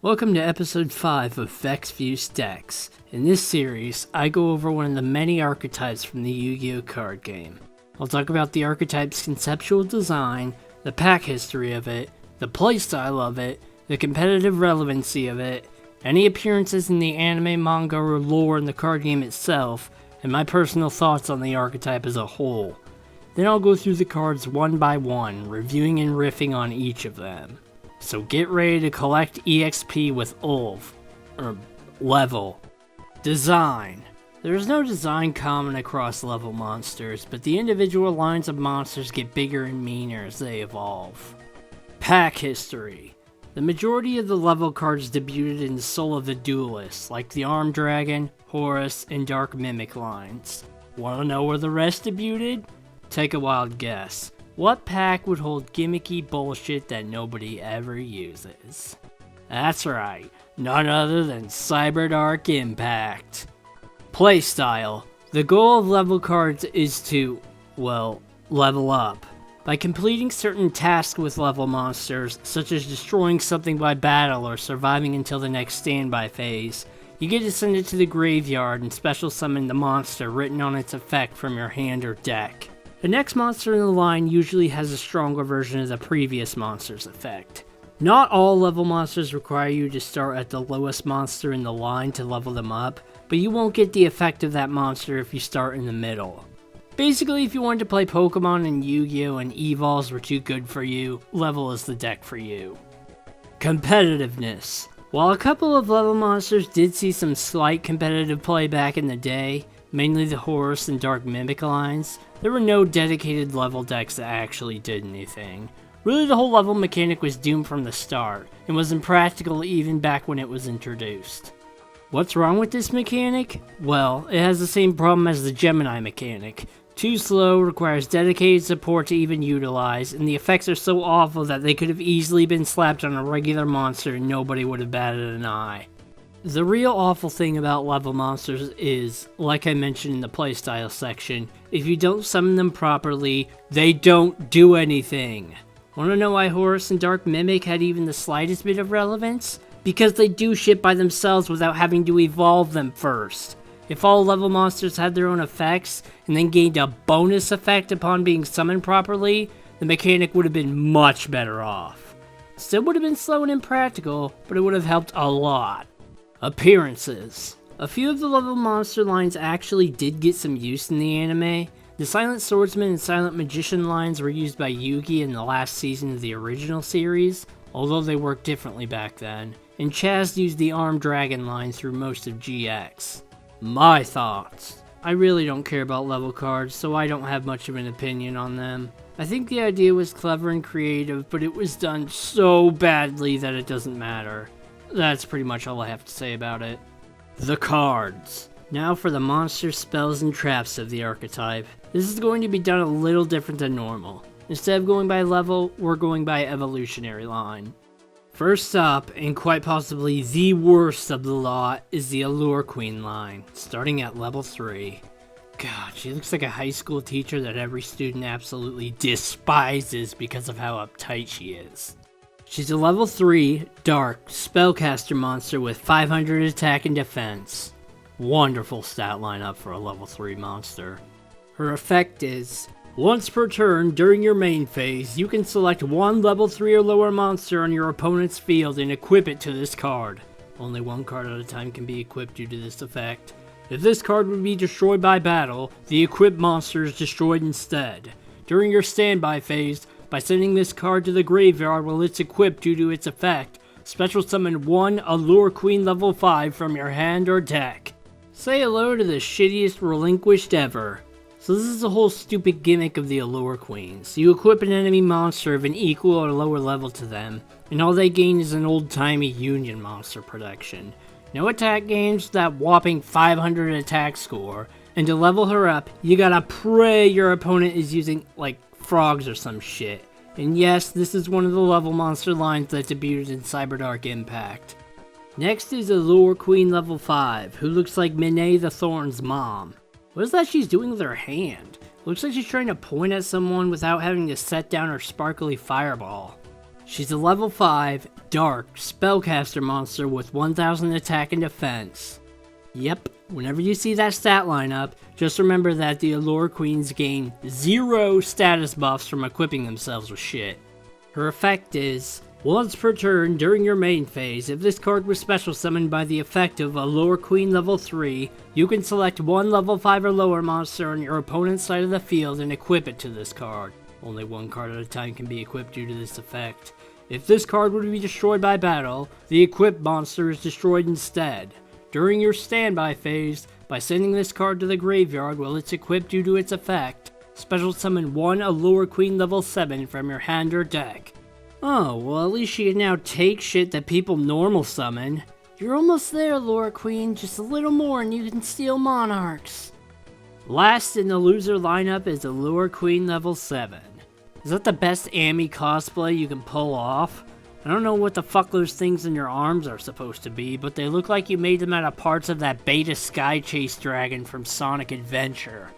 Welcome to episode 5 of Vex Views Decks. In this series, I go over one of the many archetypes from the YuGiOh card game. I'll talk about the archetype's conceptual design, the pack history of it, the playstyle of it, the competitive relevancy of it, any appearances in the anime, manga, or lore in the card game itself, and my personal thoughts on the archetype as a whole. Then I'll go through the cards one by one, reviewing and riffing on each of them. So get ready to collect EXP with level. Design. There is no design common across level monsters, but the individual lines of monsters get bigger and meaner as they evolve. Pack history. The majority of the level cards debuted in Soul of the Duelist, like the Armed Dragon, Horus, and Dark Mimic lines. Wanna know where the rest debuted? Take a wild guess. What pack would hold gimmicky bullshit that nobody ever uses? That's right, none other than CyberDark Impact. Playstyle. The goal of level cards is to, level up. By completing certain tasks with level monsters, such as destroying something by battle or surviving until the next standby phase, you get to send it to the graveyard and special summon the monster written on its effect from your hand or deck. The next monster in the line usually has a stronger version of the previous monster's effect. Not all level monsters require you to start at the lowest monster in the line to level them up, but you won't get the effect of that monster if you start in the middle. Basically, if you wanted to play Pokemon and Yu-Gi-Oh! And Evols were too good for you, level is the deck for you. Competitiveness. While a couple of level monsters did see some slight competitive play back in the day, mainly the Horus and Dark Mimic lines, there were no dedicated level decks that actually did anything. Really, the whole level mechanic was doomed from the start, and was impractical even back when it was introduced. What's wrong with this mechanic? Well, it has the same problem as the Gemini mechanic. Too slow, requires dedicated support to even utilize, and the effects are so awful that they could have easily been slapped on a regular monster and nobody would have batted an eye. The real awful thing about level monsters is, like I mentioned in the playstyle section, if you don't summon them properly, they don't do anything. Wanna know why Horus and Dark Mimic had even the slightest bit of relevance? Because they do shit by themselves without having to evolve them first. If all level monsters had their own effects, and then gained a bonus effect upon being summoned properly, the mechanic would have been much better off. Still would have been slow and impractical, but it would have helped a lot. Appearances. A few of the level monster lines actually did get some use in the anime. The Silent Swordsman and Silent Magician lines were used by Yugi in the last season of the original series, although they worked differently back then, and Chaz used the Armed Dragon line through most of GX. My thoughts. I really don't care about level cards, so I don't have much of an opinion on them. I think the idea was clever and creative, but it was done so badly that it doesn't matter. That's pretty much all I have to say about it. The cards. Now for the monsters, spells, and traps of the archetype. This is going to be done a little different than normal. Instead of going by level, we're going by evolutionary line. First up, and quite possibly the worst of the lot, is the Allure Queen line, starting at level 3. God, she looks like a high school teacher that every student absolutely despises because of how uptight she is. She's a level 3, dark, spellcaster monster with 500 attack and defense. Wonderful stat lineup for a level 3 monster. Her effect is, once per turn during your main phase, you can select one level 3 or lower monster on your opponent's field and equip it to this card. Only one card at a time can be equipped due to this effect. If this card would be destroyed by battle, the equipped monster is destroyed instead. During your standby phase, by sending this card to the graveyard while it's equipped due to its effect, special summon one Allure Queen level 5 from your hand or deck. Say hello to the shittiest relinquished ever. So this is the whole stupid gimmick of the Allure Queens. You equip an enemy monster of an equal or lower level to them, and all they gain is an old-timey Union monster protection. No attack gains, that whopping 500 attack score, and to level her up, you gotta pray your opponent is using, like, frogs or some shit. And yes, this is one of the level monster lines that debuted in CyberDark Impact. Next is Allure Queen level 5, who looks like Minnie the Thorn's mom. What is that she's doing with her hand? Looks like she's trying to point at someone without having to set down her sparkly fireball. She's a level 5, dark, spellcaster monster with 1000 attack and defense. Yep, whenever you see that stat lineup, just remember that the Allure Queens gain 0 status buffs from equipping themselves with shit. Her effect is, once per turn during your main phase, if this card was special summoned by the effect of Allure Queen level 3, you can select one level 5 or lower monster on your opponent's side of the field and equip it to this card. Only one card at a time can be equipped due to this effect. If this card would be destroyed by battle, the equipped monster is destroyed instead. During your standby phase, by sending this card to the graveyard while it's equipped due to its effect, special summon one Allure Queen level 7 from your hand or deck. Oh, well at least you can now take shit that people normal summon. You're almost there, Allure Queen, just a little more and you can steal monarchs. Last in the loser lineup is Allure Queen level 7. Is that the best Amy cosplay you can pull off? I don't know what the fuck those things in your arms are supposed to be, but they look like you made them out of parts of that beta Sky Chase dragon from Sonic Adventure.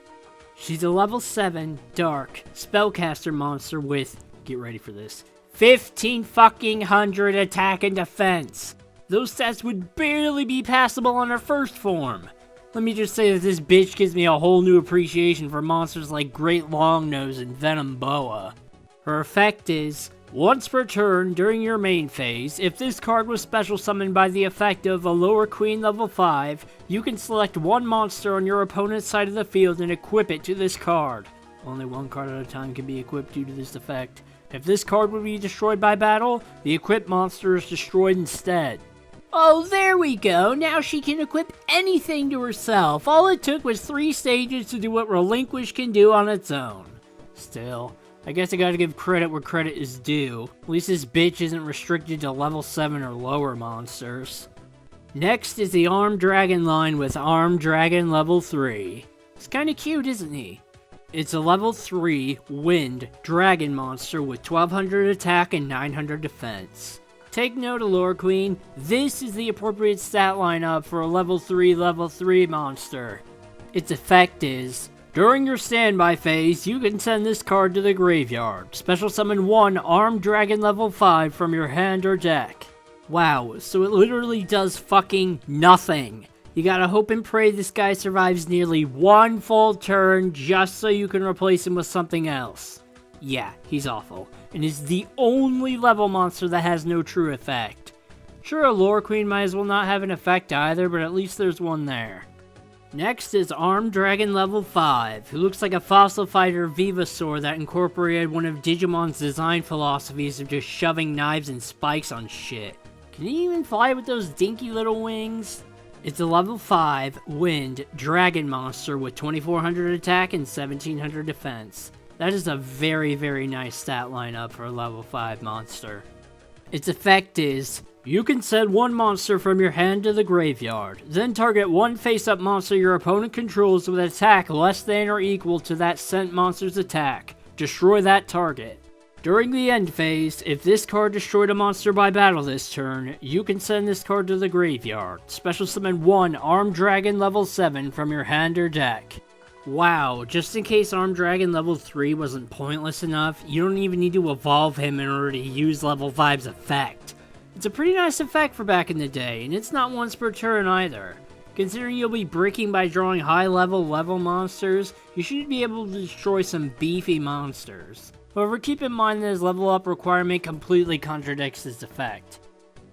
She's a level 7, dark, spellcaster monster with, get ready for this, 1500 attack and defense. Those stats would barely be passable on her first form. Let me just say that this bitch gives me a whole new appreciation for monsters like Great Longnose and Venom Boa. Her effect is, once per turn during your main phase, if this card was special summoned by the effect of Allure Queen level 5, you can select one monster on your opponent's side of the field and equip it to this card. Only one card at a time can be equipped due to this effect. If this card would be destroyed by battle, the equipped monster is destroyed instead. Oh, there we go! Now she can equip anything to herself! All it took was 3 stages to do what Relinquish can do on its own. Still, I guess I gotta give credit where credit is due. At least this bitch isn't restricted to level 7 or lower monsters. Next is the Armed Dragon line with Armed Dragon level 3. He's kinda cute, isn't he? It's a level 3 wind dragon monster with 1200 attack and 900 defense. Take note, Allure Queen, this is the appropriate stat lineup for a level 3 monster. Its effect is, during your standby phase, you can send this card to the graveyard. Special summon one Armed Dragon level 5 from your hand or deck. Wow, so it literally does fucking nothing. You gotta hope and pray this guy survives nearly one full turn just so you can replace him with something else. Yeah, he's awful, and is the only level monster that has no true effect. Sure, Allure Queen might as well not have an effect either, but at least there's one there. Next is Armed Dragon level 5, who looks like a fossil fighter Venusaur that incorporated one of Digimon's design philosophies of just shoving knives and spikes on shit. Can he even fly with those dinky little wings? It's a level 5 wind dragon monster with 2400 attack and 1700 defense. That is a very, very nice stat lineup for a level 5 monster. Its effect is, you can send one monster from your hand to the graveyard, then target one face-up monster your opponent controls with an attack less than or equal to that sent monster's attack. Destroy that target. During the end phase, if this card destroyed a monster by battle this turn, you can send this card to the graveyard. Special summon one Armed Dragon level 7 from your hand or deck. Wow, just in case Armed Dragon level 3 wasn't pointless enough, you don't even need to evolve him in order to use level 5's effect. It's a pretty nice effect for back in the day, and it's not once per turn either. Considering you'll be breaking by drawing high level monsters, you should be able to destroy some beefy monsters. However, keep in mind that his level up requirement completely contradicts this effect.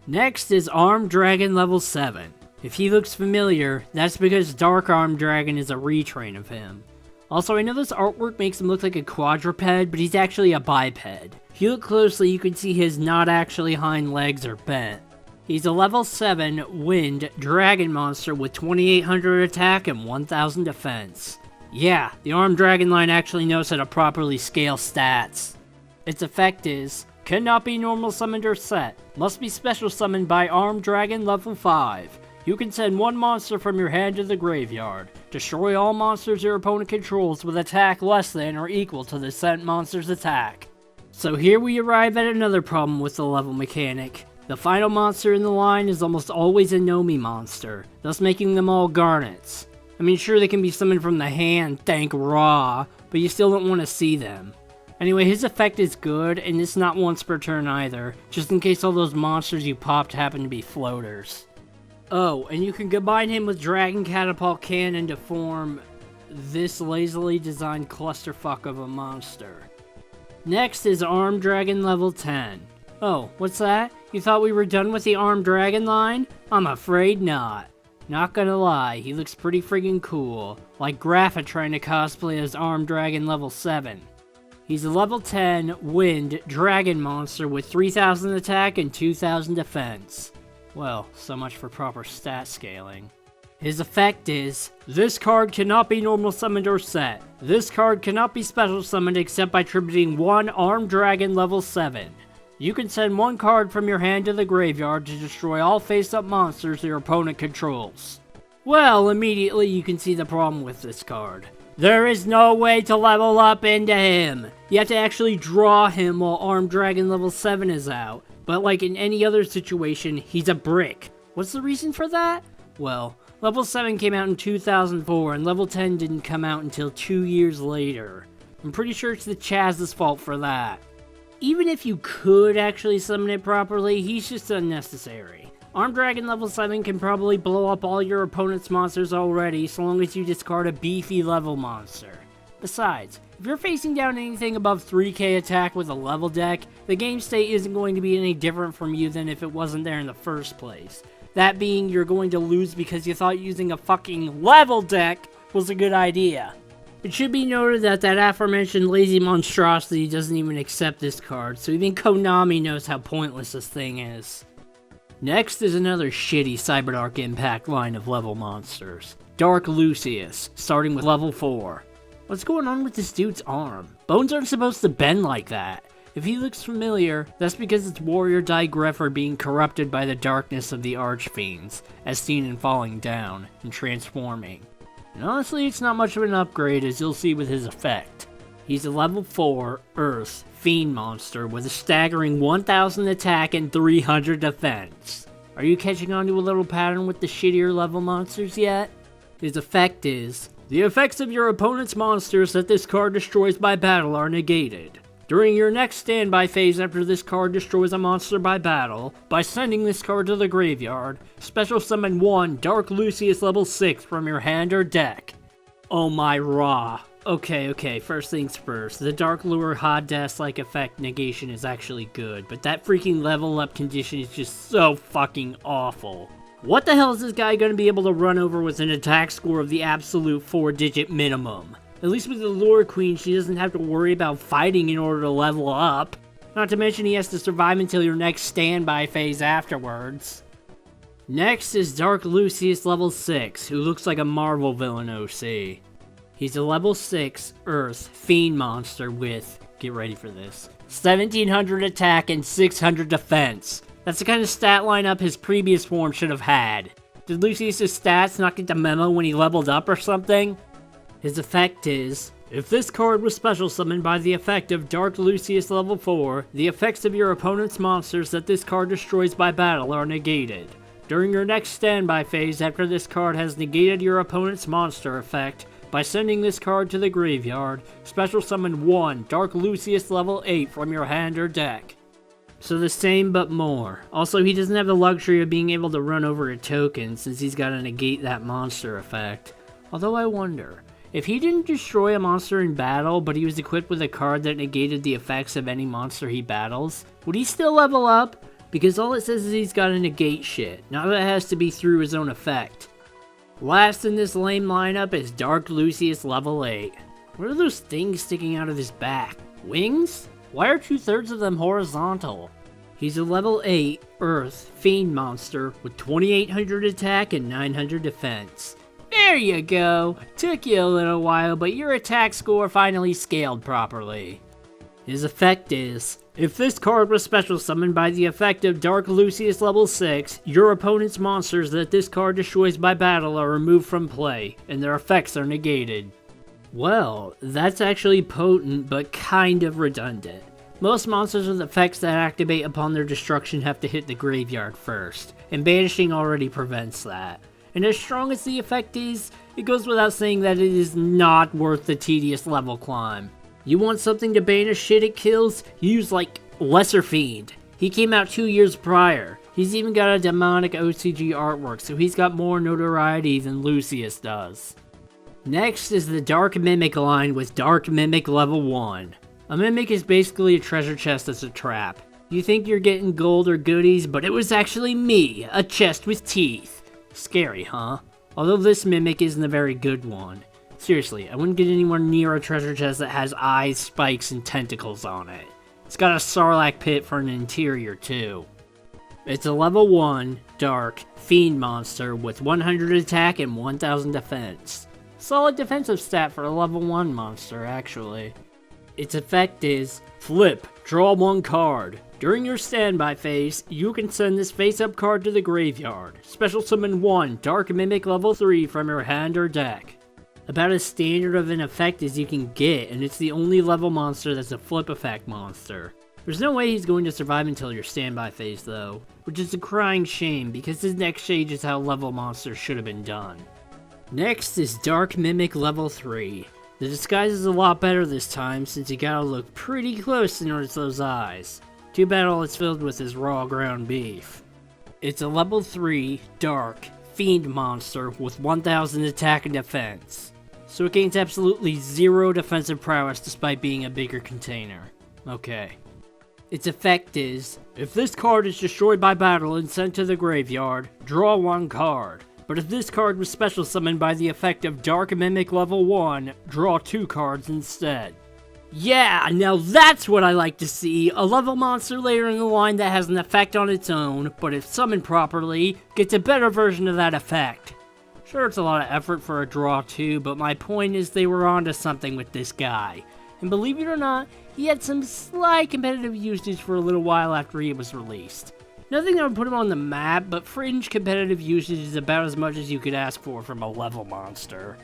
Next is Armed Dragon level 7. If he looks familiar, that's because Dark Armed Dragon is a retrain of him. Also, I know this artwork makes him look like a quadruped, but he's actually a biped. If you look closely, you can see his not actually hind legs are bent. He's a level 7 wind dragon monster with 2800 attack and 1000 defense. Yeah, the Armed Dragon line actually knows how to properly scale stats. Its effect is, cannot be normal summoned or set, must be special summoned by Armed Dragon level 5. You can send one monster from your hand to the graveyard. Destroy all monsters your opponent controls with attack less than or equal to the sent monster's attack. So here we arrive at another problem with the level mechanic. The final monster in the line is almost always a Nomi monster, thus making them all garnets. I mean, sure, they can be summoned from the hand, thank Ra, but you still don't want to see them. Anyway, his effect is good, and it's not once per turn either, just in case all those monsters you popped happen to be floaters. Oh, and you can combine him with Dragon Catapult Cannon to form this lazily designed clusterfuck of a monster. Next is Armed Dragon level 10. Oh, what's that? You thought we were done with the Armed Dragon line? I'm afraid not. Not gonna lie, he looks pretty friggin' cool, like Grapha trying to cosplay as Armed Dragon level 7. He's a level 10 wind dragon monster with 3000 attack and 2000 defense. Well, so much for proper stat scaling. His effect is, this card cannot be normal summoned or set. This card cannot be special summoned except by tributing one Armed Dragon level 7. You can send one card from your hand to the graveyard to destroy all face-up monsters your opponent controls. Well, immediately you can see the problem with this card. There is no way to level up into him. You have to actually draw him while Armed Dragon level 7 is out. But like in any other situation, he's a brick. What's the reason for that? Well, level 7 came out in 2004 and level 10 didn't come out until 2 years later. I'm pretty sure it's the Chaz's fault for that. Even if you could actually summon it properly, he's just unnecessary. Armed Dragon level 7 can probably blow up all your opponent's monsters already, so long as you discard a beefy level monster. Besides, if you're facing down anything above 3k attack with a level deck, the game state isn't going to be any different from you than if it wasn't there in the first place. That being, you're going to lose because you thought using a fucking level deck was a good idea. It should be noted that that aforementioned lazy monstrosity doesn't even accept this card, so even Konami knows how pointless this thing is. Next is another shitty Cyberdark Impact line of level monsters. Dark Lucius, starting with level 4. What's going on with this dude's arm? Bones aren't supposed to bend like that. If he looks familiar, that's because it's Warrior Digreph are being corrupted by the darkness of the Archfiends, as seen in Falling Down, and transforming. And honestly, it's not much of an upgrade, as you'll see with his effect. He's a level 4, Earth, Fiend monster with a staggering 1000 attack and 300 defense. Are you catching on to a little pattern with the shittier level monsters yet? His effect is, the effects of your opponent's monsters that this card destroys by battle are negated. During your next standby phase after this card destroys a monster by battle, by sending this card to the graveyard, special summon one Dark Lucius level 6 from your hand or deck. Oh my Ra. Okay, first things first, the Dark Lure Hades-like effect negation is actually good, but that freaking level up condition is just so fucking awful. What the hell is this guy gonna be able to run over with an attack score of the absolute 4-digit minimum? At least with the Lure Queen, she doesn't have to worry about fighting in order to level up. Not to mention he has to survive until your next standby phase afterwards. Next is Dark Lucius level 6, who looks like a Marvel villain OC. He's a level 6 Earth Fiend monster with, get ready for this, 1700 attack and 600 defense. That's the kind of stat lineup his previous form should have had. Did Lucius' stats not get the memo when he leveled up or something? His effect is, if this card was special summoned by the effect of Dark Lucius level 4, the effects of your opponent's monsters that this card destroys by battle are negated. During your next standby phase after this card has negated your opponent's monster effect, by sending this card to the graveyard, special summon one Dark Lucius level 8 from your hand or deck. So the same but more. Also, he doesn't have the luxury of being able to run over a token since he's got to negate that monster effect. Although I wonder, if he didn't destroy a monster in battle, but he was equipped with a card that negated the effects of any monster he battles, would he still level up? Because all it says is he's got to negate shit, not that it has to be through his own effect. Last in this lame lineup is Dark Lucius level 8. What are those things sticking out of his back? Wings? Why are 2/3 of them horizontal? He's a level 8 Earth Fiend monster with 2800 attack and 900 defense. There you go! Took you a little while, but your attack score finally scaled properly. His effect is, if this card was special summoned by the effect of Dark Lucius level 6, your opponent's monsters that this card destroys by battle are removed from play, and their effects are negated. Well, that's actually potent, but kind of redundant. Most monsters with effects that activate upon their destruction have to hit the graveyard first, and banishing already prevents that. and as strong as the effect is, it goes without saying that it is not worth the tedious level climb. You want something to banish shit it kills? Use like Lesser Fiend. He came out 2 years prior. He's even got a demonic OCG artwork, so he's got more notoriety than Lucius does. Next is the Dark Mimic line with Dark Mimic level 1. A mimic is basically a treasure chest that's a trap. You think you're getting gold or goodies, but it was actually me, a chest with teeth. Scary, huh? Although this mimic isn't a very good one. Seriously, I wouldn't get anywhere near a treasure chest that has eyes, spikes, and tentacles on it. It's got a sarlacc pit for an interior too. It's a level 1, dark, fiend monster with 100 attack and 1000 defense. Solid defensive stat for a level 1 monster, actually. Its effect is, flip, draw 1 card. During your standby phase, you can send this face-up card to the graveyard. Special summon 1 Dark Mimic level 3 from your hand or deck. About as standard of an effect as you can get, and it's the only level monster that's a flip effect monster. There's no way he's going to survive until your standby phase though, which is a crying shame because his next stage is how level monsters should have been done. Next is Dark Mimic level 3. The disguise is a lot better this time since you gotta look pretty close to notice those eyes. Too bad all it's filled with is raw ground beef. It's a level 3, dark, fiend monster with 1000 attack and defense. So it gains absolutely 0 defensive prowess despite being a bigger container. Okay. Its effect is, if this card is destroyed by battle and sent to the graveyard, draw 1 card. But if this card was special summoned by the effect of Dark Mimic level 1, draw 2 cards instead. Yeah, now that's what I like to see, a level monster later in the line that has an effect on its own, but if summoned properly, gets a better version of that effect. Sure, it's a lot of effort for a draw too, but my point is they were onto something with this guy. And believe it or not, he had some slight competitive usage for a little while after he was released. Nothing that would put him on the map, but fringe competitive usage is about as much as you could ask for from a level monster.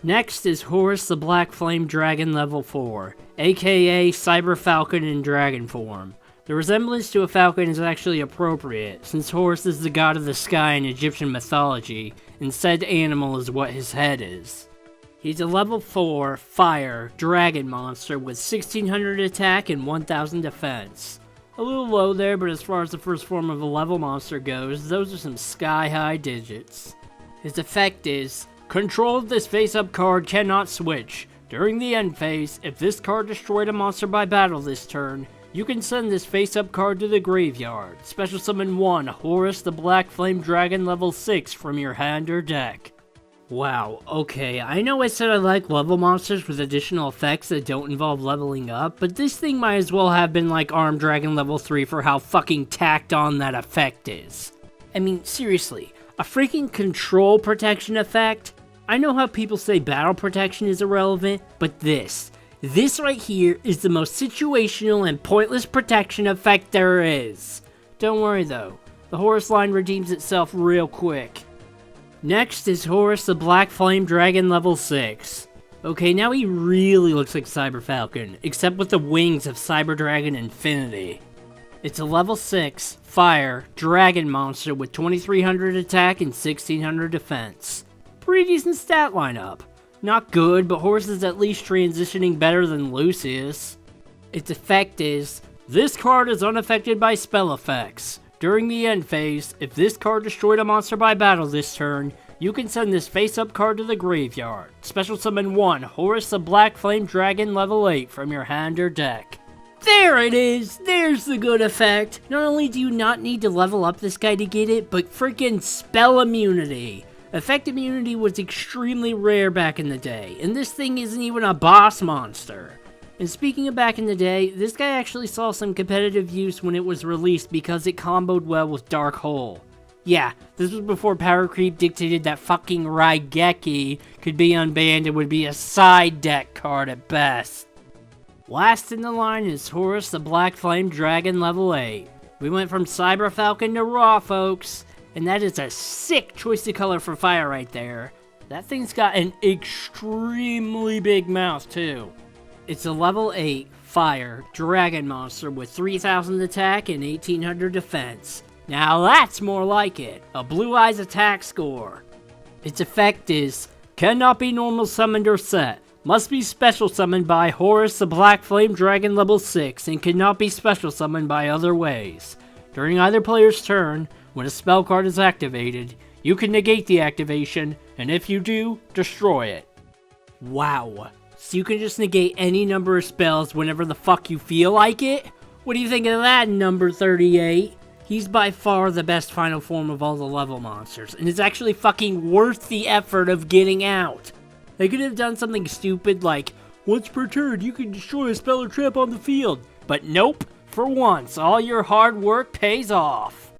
Next is Horus the Black Flame Dragon level 4, aka Cyber Falcon in dragon form. The resemblance to a falcon is actually appropriate, since Horus is the god of the sky in Egyptian mythology, and said animal is what his head is. He's a level 4, fire, dragon monster with 1600 attack and 1000 defense. A little low there, but as far as the first form of a level monster goes, those are some sky-high digits. His effect is, control of this face-up card cannot switch. During the end phase, if this card destroyed a monster by battle this turn, you can send this face-up card to the graveyard. Special summon 1 Horus the Black Flame Dragon level 6 from your hand or deck. Wow, okay, I know I said I like level monsters with additional effects that don't involve leveling up, but this thing might as well have been like Armed Dragon level 3 for how fucking tacked on that effect is. I mean, seriously, a freaking control protection effect? I know how people say battle protection is irrelevant, but this right here is the most situational and pointless protection effect there is. Don't worry though, the Horus line redeems itself real quick. Next is Horus the Black Flame Dragon level 6. Okay, now he really looks like Cyber Falcon, except with the wings of Cyber Dragon Infinity. It's a level 6, fire, dragon monster with 2300 attack and 1600 defense. Pretty decent stat lineup. Not good, but Horus is at least transitioning better than Lucius. Its effect is, this card is unaffected by spell effects. During the end phase, if this card destroyed a monster by battle this turn, you can send this face-up card to the graveyard. Special summon 1 Horus the Black Flame Dragon level 8 from your hand or deck. There it is! There's the good effect! Not only do you not need to level up this guy to get it, but freaking spell immunity! Effect immunity was extremely rare back in the day, and this thing isn't even a boss monster. And speaking of back in the day, this guy actually saw some competitive use when it was released because it comboed well with Dark Hole. Yeah, this was before power creep dictated that fucking Raigeki could be unbanned and would be a side deck card at best. Last in the line is Horus the Black Flame Dragon level 8. We went from Cyber Falcon to Raw, folks, and that is a sick choice of color for fire right there. That thing's got an extremely big mouth too. It's a level 8, fire, dragon monster with 3000 attack and 1800 defense. Now that's more like it, a Blue Eyes attack score. Its effect is, cannot be normal summoned or set. Must be special summoned by Horus the Black Flame Dragon level 6 and cannot be special summoned by other ways. During either player's turn, when a spell card is activated, you can negate the activation, and if you do, destroy it. Wow. So you can just negate any number of spells whenever the fuck you feel like it? What do you think of that, number 38? He's by far the best final form of all the level monsters, and it's actually fucking worth the effort of getting out. They could have done something stupid like, once per turn you can destroy a spell or trap on the field. But nope, for once, all your hard work pays off.